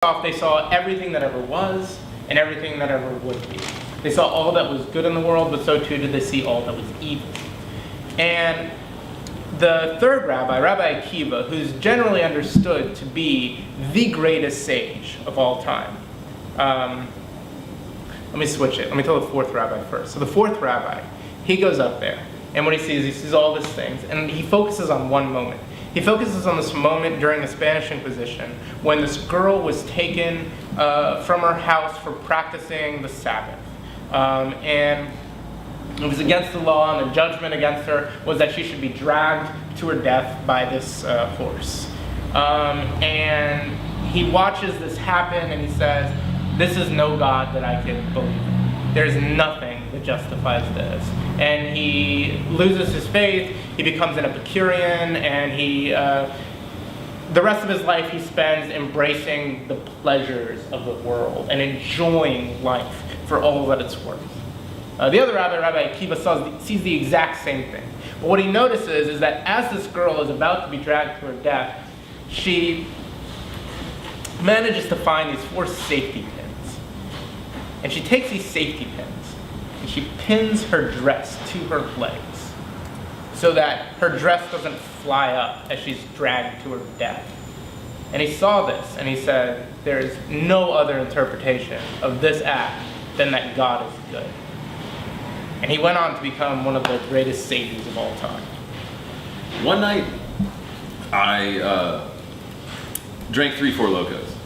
off, they saw everything that ever was and everything that ever would be. They saw all that was good in the world, but so too did they see all that was evil. And the third rabbi, Rabbi Akiva, who's generally understood to be the greatest sage of all time. Let me switch it. Let me tell the fourth rabbi first. So the fourth rabbi, he goes up there, and what he sees all these things, and he focuses on one moment. He focuses on this moment during the Spanish Inquisition when this girl was taken from her house for practicing the Sabbath. And it was against the law, and the judgment against her was that she should be dragged to her death by this horse. And he watches this happen, and he says, "This is no God that I can believe in. There's nothing that justifies this." And he loses his faith, he becomes an Epicurean, and the rest of his life he spends embracing the pleasures of the world and enjoying life for all that it's worth. The other rabbi, Rabbi Akiva, sees the exact same thing. But what he notices is that as this girl is about to be dragged to her death, she manages to find these 4 safety pins. And she takes these safety pins and she pins her dress to her legs so that her dress doesn't fly up as she's dragged to her death. And he saw this and he said, "There's no other interpretation of this act than that God is good." And he went on to become one of the greatest sages of all time. One night, I drank 3 Four Locos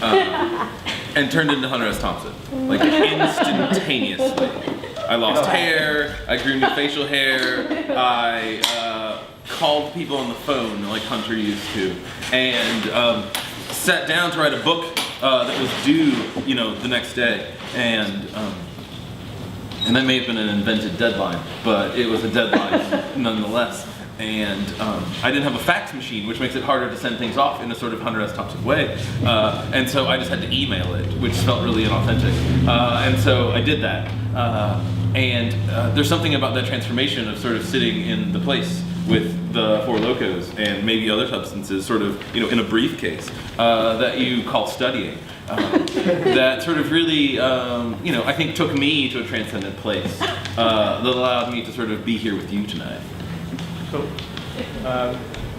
and turned into Hunter S. Thompson, like instantaneously. I lost hair, I grew new facial hair, I called people on the phone like Hunter used to, and sat down to write a book that was due, the next day. And that may have been an invented deadline, but it was a deadline nonetheless. And I didn't have a fax machine, which makes it harder to send things off in a sort of Hunter S. Thompson way. And so I just had to email it, which felt really inauthentic. And so I did that. And there's something about that transformation of sort of sitting in the place with the Four Locos and maybe other substances sort of, in a briefcase that you call studying. That sort of really, I think took me to a transcendent place that allowed me to sort of be here with you tonight. Cool. I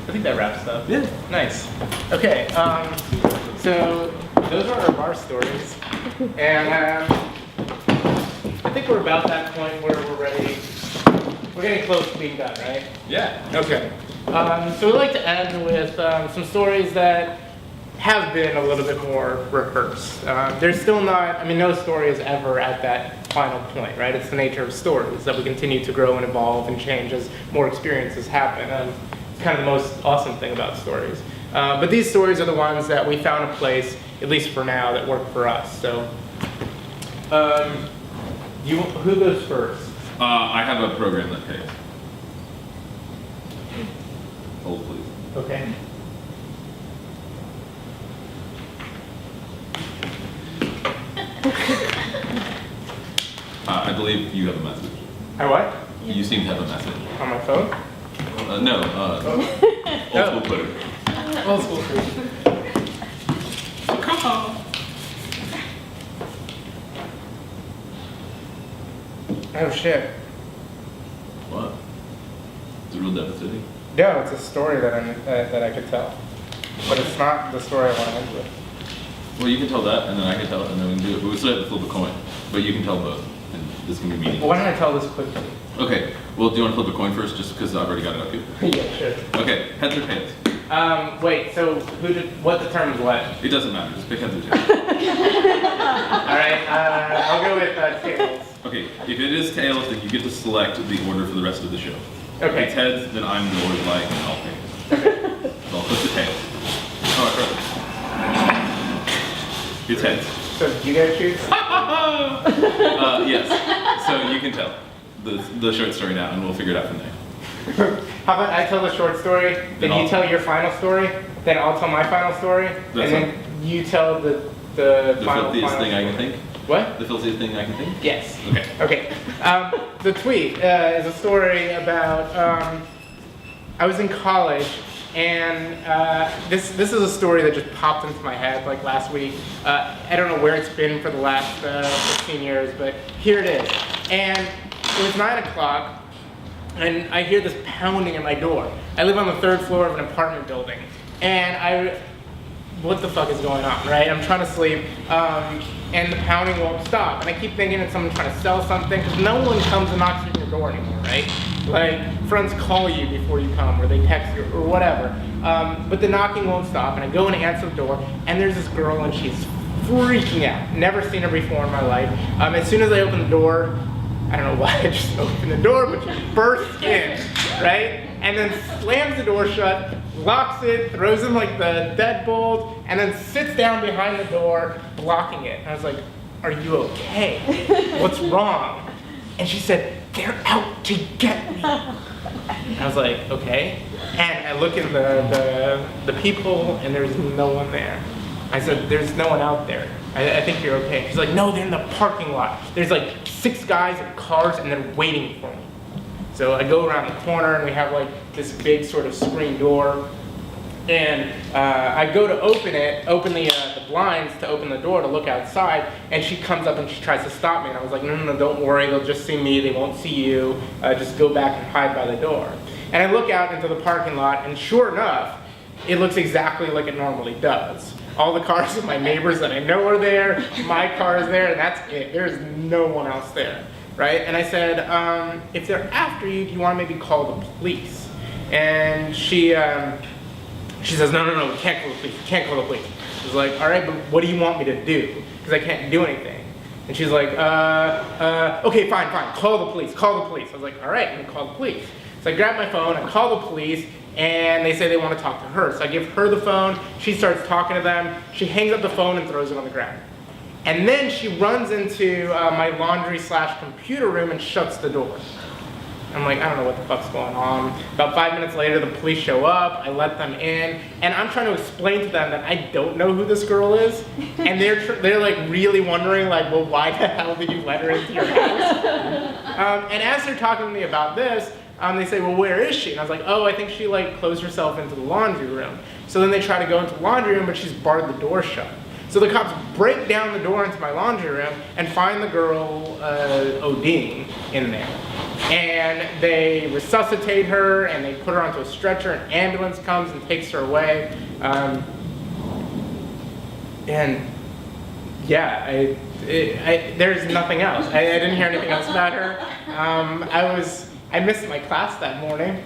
think that wraps up. Yeah. Nice. Okay, so those are our bar stories. And I think we're about that point where we're ready. We're getting close to being done, right? Yeah. Okay. So we'd like to end with some stories that have been a little bit more rehearsed. There's still not, no story is ever at that final point, right? It's the nature of stories that we continue to grow and evolve and change as more experiences happen. It's kind of the most awesome thing about stories. But these stories are the ones that we found a place, at least for now, that work for us. So, who goes first? I have a program that pays. Hold, please. Okay. I believe you have a message. I what? You seem to have a message. On my phone? No, old school Twitter. Old school Twitter. Oh shit. What? Is it real devastating? No, it's a story that I could tell. But it's not the story I want to end with. Well, you can tell that, and then I can tell it, and then we can do it. But we still have to flip a coin. But you can tell both, and this can be meaningful. Well, why don't I tell this quickly? Okay. Well, do you want to flip a coin first, just because I've already got it up here? Yeah, sure. Okay. Heads or tails? Wait. So what determines what? It doesn't matter. Just pick heads or tails. All right. I'll go with tails. Okay. If it is tails, then you get to select the order for the rest of the show. Okay. If it's heads, then I'm the Lord Light, and I'll pay. Okay. So I'll flip the tails. All right. Perfect. It's heads. So do you guys choose? Yes. So you can tell the short story now, and we'll figure it out from there. How about I tell the short story, then you tell your final story, then I'll tell my final story, and then you tell the final filthiest thing story. I can think? What? The filthiest thing I can think? Yes. Okay. Okay. The tweet is a story about I was in college And this is a story that just popped into my head like last week. I don't know where it's been for the last 15 years, but here it is. And it was 9 o'clock, and I hear this pounding at my door. I live on the 3rd floor of an apartment building, and what the fuck is going on, right? I'm trying to sleep, and the pounding won't stop. And I keep thinking it's someone trying to sell something, because no one comes and knocks on your door anymore, right? Like, friends call you before you come, or they text you, or whatever. But the knocking won't stop, and I go and answer the door, and there's this girl, and she's freaking out. Never seen her before in my life. As soon as I open the door, I don't know why I just opened the door, but she bursts in, right? And then slams the door shut, locks it, throws in like the deadbolt, and then sits down behind the door, blocking it. And I was like, are you okay? What's wrong? And she said, they're out to get me. And I was like, okay. And I look in the peephole, and there's no one there. I said, there's no one out there. I think you're okay. She's like, no, they're in the parking lot. There's like 6 guys in cars, and they're waiting for me. So I go around the corner, and we have like this big sort of screen door. And I go to open the blinds to open the door to look outside, and she comes up and she tries to stop me. And I was like, no, don't worry, they'll just see me, they won't see you. Just go back and hide by the door. And I look out into the parking lot, and sure enough, it looks exactly like it normally does. All the cars of my neighbors that I know are there, my car is there, and that's it. There's no one else there, right? And I said, if they're after you, do you want to maybe call the police? And she says, no, we can't call the police, we can't call the police. I was like, all right, but what do you want me to do? Because I can't do anything. And she's like, okay, fine, call the police. I was like, all right, I'm gonna call the police. So I grab my phone, I call the police, and they say they want to talk to her. So I give her the phone, she starts talking to them, she hangs up the phone and throws it on the ground. And then she runs into my laundry/computer room and shuts the door. I'm like, I don't know what the fuck's going on. About 5 minutes later, the police show up, I let them in, and I'm trying to explain to them that I don't know who this girl is, and they're like really wondering, like, well, why the hell did you let her into your house? And as they're talking to me about this, they say, well, where is she? And I was like, oh, I think she like closed herself into the laundry room. So then they try to go into the laundry room, but she's barred the door shut. So the cops break down the door into my laundry room and find the girl ODing in there. And they resuscitate her, and they put her onto a stretcher, an ambulance comes and takes her away. And yeah, there's nothing else. I didn't hear anything else about her. I missed my class that morning.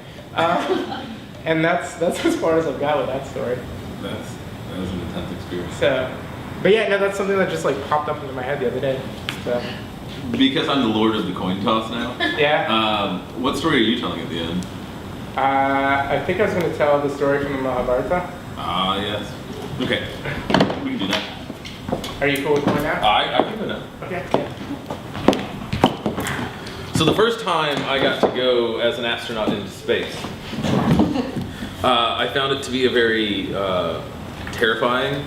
And that's as far as I've got with that story. That was an intense experience. So, but yeah, no, that's something that just like popped up into my head the other day. So. Because I'm the lord of the coin toss now. Yeah. What story are you telling at the end? I think I was going to tell the story from the Mahabharata. Yes. Okay. We can do that. Are you cool with going now? I can go now. Okay. Yeah. So the first time I got to go as an astronaut into space, I found it to be a very terrifying,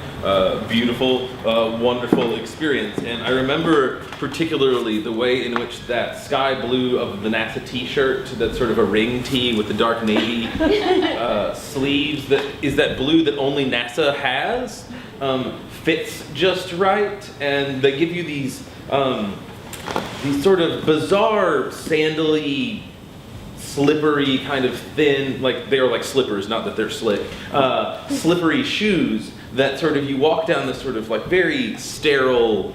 beautiful, wonderful experience. And I remember particularly the way in which that sky blue of the NASA t-shirt, that's sort of a ring tee with the dark navy sleeves, that is that blue that only NASA has, fits just right. And they give you these sort of bizarre, sandally, slippery, kind of thin, like they are like slippers, not that they're slick, slippery shoes that sort of you walk down this sort of like very sterile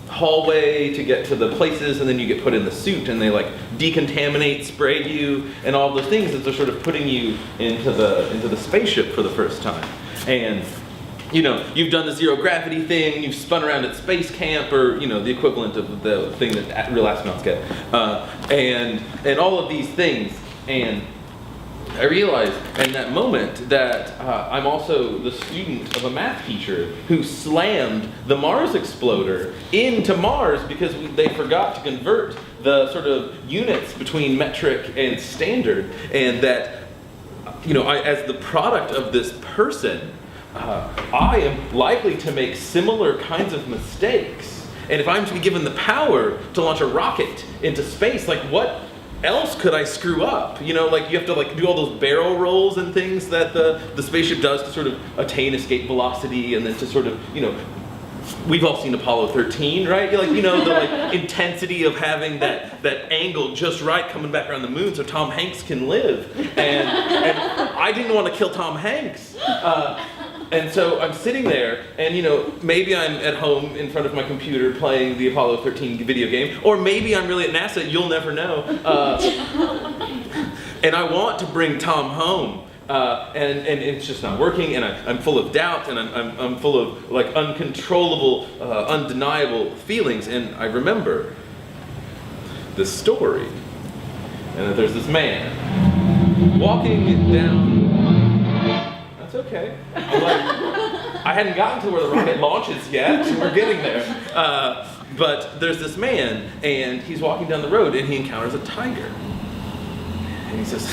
hallway to get to the places, and then you get put in the suit and they like decontaminate, spray you, and all the things that are sort of putting you into the spaceship for the first time. And you know, you've done the zero gravity thing, you've spun around at space camp, or, you know, the equivalent of the thing that real astronauts get. And all of these things. And I realized in that moment that I'm also the student of a math teacher who slammed the Mars exploder into Mars because they forgot to convert the sort of units between metric and standard. And that, you know, as the product of this person, I am likely to make similar kinds of mistakes. And if I'm to be given the power to launch a rocket into space, like what else could I screw up? You know, like you have to like do all those barrel rolls and things that the spaceship does to sort of attain escape velocity, and then to sort of, you know, we've all seen Apollo 13, right? Like, you know, the like intensity of having that angle just right coming back around the moon so Tom Hanks can live. And I didn't want to kill Tom Hanks. And so I'm sitting there, and you know, maybe I'm at home in front of my computer playing the Apollo 13 video game, or maybe I'm really at NASA, you'll never know. And I want to bring Tom home. And it's just not working, and I'm full of doubt, and I'm full of like uncontrollable, undeniable feelings. And I remember this story, and that there's this man walking down. That's okay. I'm like, I hadn't gotten to where the rocket launches yet. We're getting there. But there's this man, and he's walking down the road, and he encounters a tiger, and he says,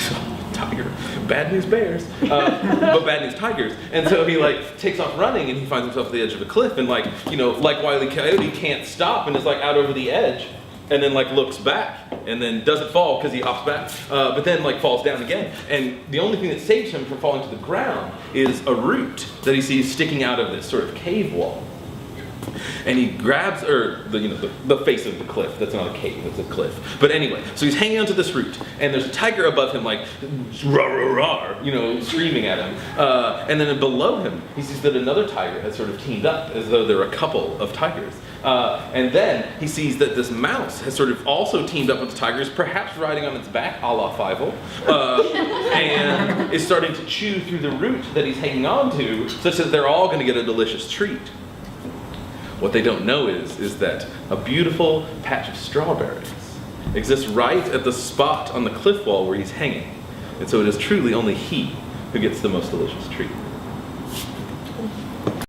tiger, bad news bears, but bad news tigers. And so he like takes off running, and he finds himself at the edge of a cliff, and like, you know, like Wile E. Coyote can't stop, and is like out over the edge, and then like looks back, and then doesn't fall because he hops back, but then like falls down again. And the only thing that saves him from falling to the ground is a root that he sees sticking out of this sort of cave wall. And he grabs, the face of the cliff. That's not a cave, it's a cliff. But anyway, so he's hanging onto this root, and there's a tiger above him, like, rah, rah, rah, you know, screaming at him. And then below him, he sees that another tiger has sort of teamed up, as though there are a couple of tigers. And then he sees that this mouse has sort of also teamed up with the tigers, perhaps riding on its back, a la Fievel, and is starting to chew through the root that he's hanging on to, such that they're all going to get a delicious treat. What they don't know is that a beautiful patch of strawberries exists right at the spot on the cliff wall where he's hanging. And so it is truly only he who gets the most delicious treat.